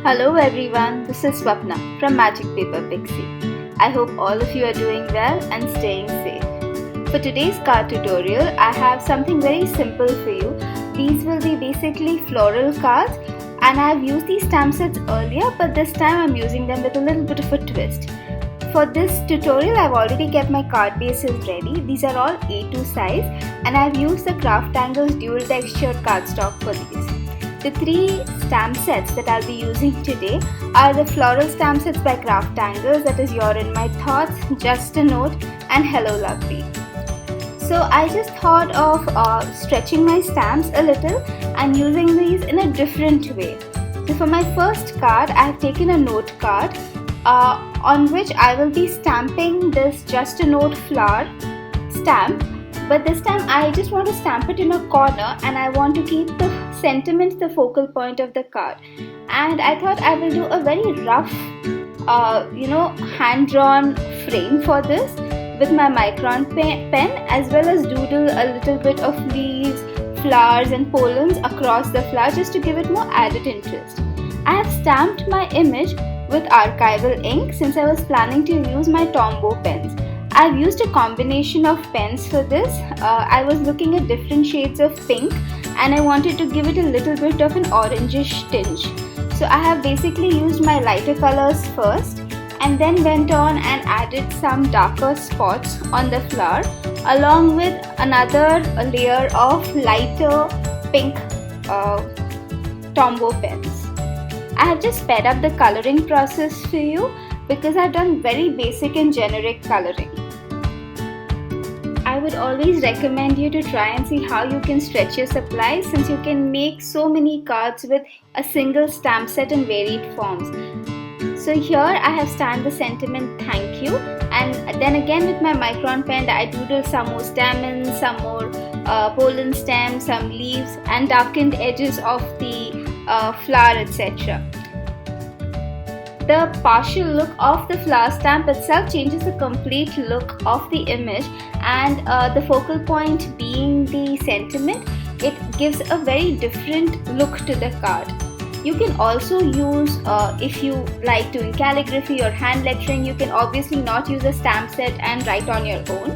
Hello everyone, this is Swapna from Magic Paper Pixie. I hope all of you are doing well and staying safe. For today's card tutorial, I have something very simple for you. These will be basically floral cards, and I have used these stamp sets earlier, but this time I'm using them with a little bit of a twist. For this tutorial, I've already kept my card bases ready. These are all A2 size, and I've used the Craftangles dual textured cardstock for these. The three stamp sets that I'll be using today are the floral stamp sets by Craftangles, that is You're in My Thoughts, Just a Note and Hello Lovely. So I just thought of stretching my stamps a little and using these in a different way. So for my first card, I have taken a note card on which I will be stamping this Just a Note flower stamp. But this time I just want to stamp it in a corner, and I want to keep the sentiment the focal point of the card. And I thought I will do a very rough, hand-drawn frame for this with my Micron pen, as well as doodle a little bit of leaves, flowers and pollens across the flower just to give it more added interest. I have stamped my image with archival ink since I was planning to use my Tombow pens. I've used a combination of pens for this. I was looking at different shades of pink, and I wanted to give it a little bit of an orangish tinge. So I have basically used my lighter colors first and then went on and added some darker spots on the flower along with another layer of lighter pink Tombow pens. I have just sped up the coloring process for you because I've done very basic and generic coloring. I would always recommend you to try and see how you can stretch your supplies, since you can make so many cards with a single stamp set in varied forms. So here I have stamped the sentiment thank you, and then again with my Micron pen I doodled some more stamens, some more pollen stems, some leaves and darkened edges of the flower, etc. The partial look of the flower stamp itself changes the complete look of the image, and the focal point being the sentiment, it gives a very different look to the card. You can also use, if you like doing calligraphy or hand lettering, you can obviously not use a stamp set and write on your own.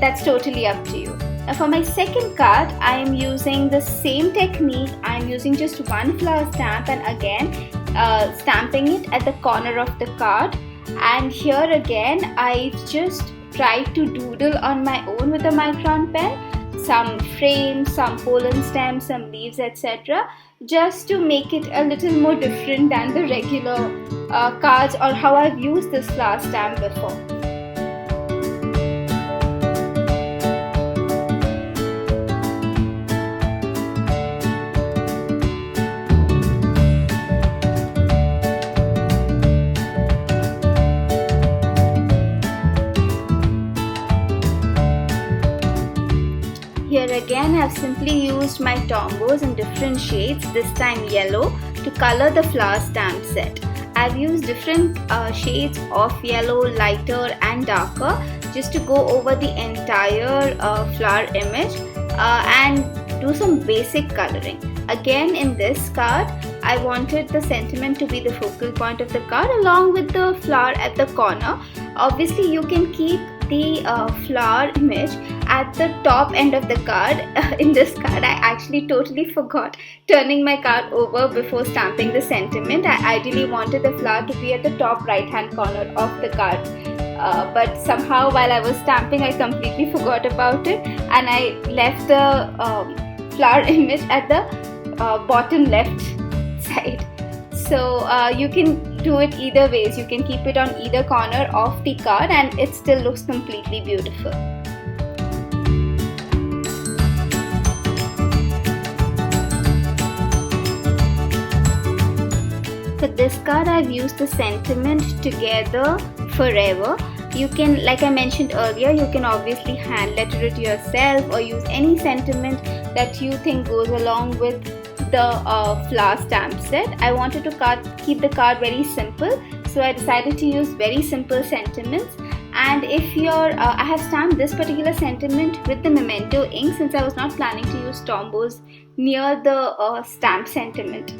That's totally up to you. Now for my second card, I am using the same technique. I am using just one flower stamp and again stamping it at the corner of the card. And here again, I just tried to doodle on my own with a Micron pen, some frames, some pollen stems, some leaves, etc. just to make it a little more different than the regular cards or how I've used this flower stamp before. Here again I have simply used my Tombows in different shades, this time yellow, to color the flower stamp set. I have used different shades of yellow, lighter and darker just to go over the entire flower image and do some basic coloring. Again in this card, I wanted the sentiment to be the focal point of the card along with the flower at the corner. Obviously you can keep the flower image at the top end of the card. In this card I actually totally forgot turning my card over before stamping the sentiment. I ideally wanted the flower to be at the top right hand corner of the card, but somehow while I was stamping I completely forgot about it and I left the flower image at the bottom left side. So you can do it either ways. You can keep it on either corner of the card and it still looks completely beautiful. For this card I've used the sentiment together forever. You can, like I mentioned earlier, you can obviously hand letter it yourself or use any sentiment that you think goes along with the flower stamp set. I wanted to keep the card very simple, so I decided to use very simple sentiments. And if I have stamped this particular sentiment with the Memento ink since I was not planning to use Tombows near the stamp sentiment.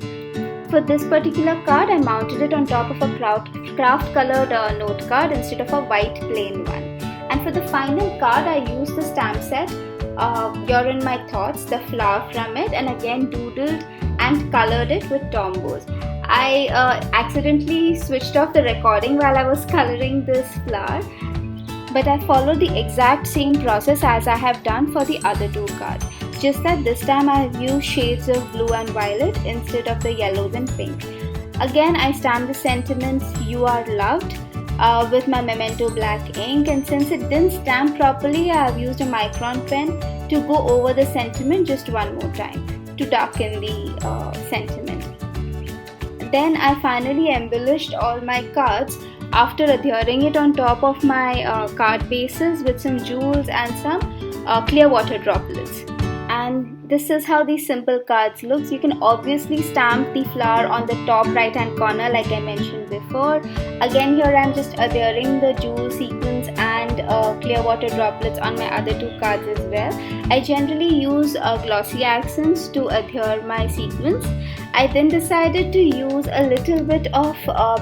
For this particular card, I mounted it on top of a craft colored note card instead of a white plain one. And for the final card, I used the stamp set You're in My Thoughts, the flower from it, and again doodled and colored it with Tombows. I accidentally switched off the recording while I was coloring this flower, but I followed the exact same process as I have done for the other two cards. Just that this time I have used shades of blue and violet instead of the yellows and pink. Again, I stamped the sentiments "You Are Loved" with my Memento black ink, and since it didn't stamp properly, I have used a micron pen to go over the sentiment just one more time to darken the sentiment. Then I finally embellished all my cards after adhering it on top of my card bases with some jewels and some clear water droplets. And this is how these simple cards looks. You can obviously stamp the flower on the top right hand corner like I mentioned before. Again, here I'm just adhering the jewel sequins and clear water droplets on my other two cards as well. I generally use glossy accents to adhere my sequins. I then decided to use a little bit of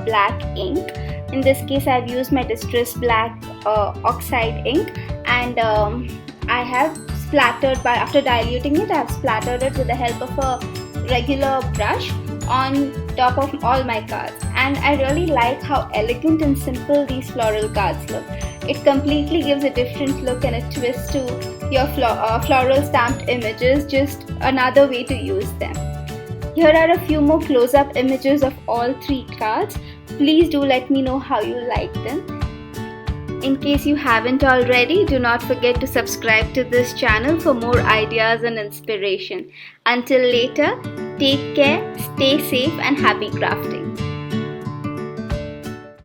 black ink. In this case, I've used my Distress Black Oxide ink, and I have splattered after diluting it, I've splattered it with the help of a regular brush on top of all my cards. And I really like how elegant and simple these floral cards look. It completely gives a different look and a twist to your floral stamped images, just another way to use them. Here are a few more close-up images of all three cards. Please do let me know how you like them. In case you haven't already, do not forget to subscribe to this channel for more ideas and inspiration. Until later, take care, stay safe and happy crafting.